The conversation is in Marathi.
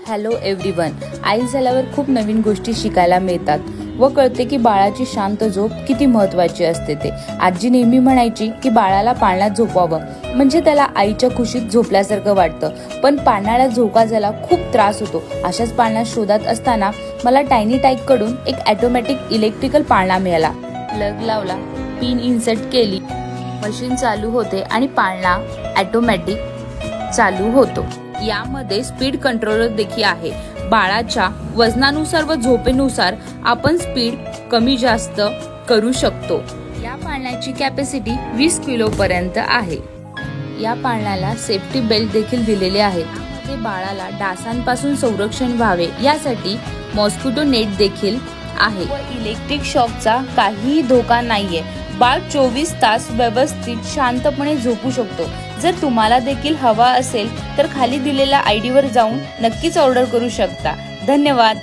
Hello everyone. आई झाल्यावर खूप नवीन गोष्टी शिकायला मिळतात व कळते की बाळाची शांत झोप किती महत्त्वाची असते ते। आजी नेहमी म्हणायची की बाळाला पाळण्यात झोपवावं म्हणजे त्याला आईच्या कुशीत झोपल्यासारखं वाटतं, पण पाळण्याला झोका झाला खूप त्रास होतो। अशाच पाळण्यात शोधात असताना मला टायनी टाईक कडून एक ऑटोमॅटिक इलेक्ट्रिकल पाळणा मिळाला। प्लग लावला, पिन इन्सर्ट केली, मशीन चालू होते आणि पाळणा ऑटोमॅटिक चालू होतो। यामध्ये स्पीड कंट्रोलर देखील आहे। बाळाच्या वजनानुसार व झोपेनुसार आपण स्पीड कमी जास्त करू शकतो। या पाळण्याची कॅपॅसिटी 20 किलो पर्यंत आहे। या पाळण्याला सेफ्टी बेल्ट देखील दिलेले आहेत। ते बाळाला डासांपासून संरक्षण व्हावे यासाठी मॉस्किटो नेट देखील आहे व इलेक्ट्रिक शॉकचा काहीही धोका नाहीये। बाळ 24 तास व्यवस्थित शांतपणे झोपू शकतो। जर तुम्हाला देखील हवा असेल तर खाली दिलेल्या आयडी वर जाऊन नक्कीच ऑर्डर करू शकता। धन्यवाद।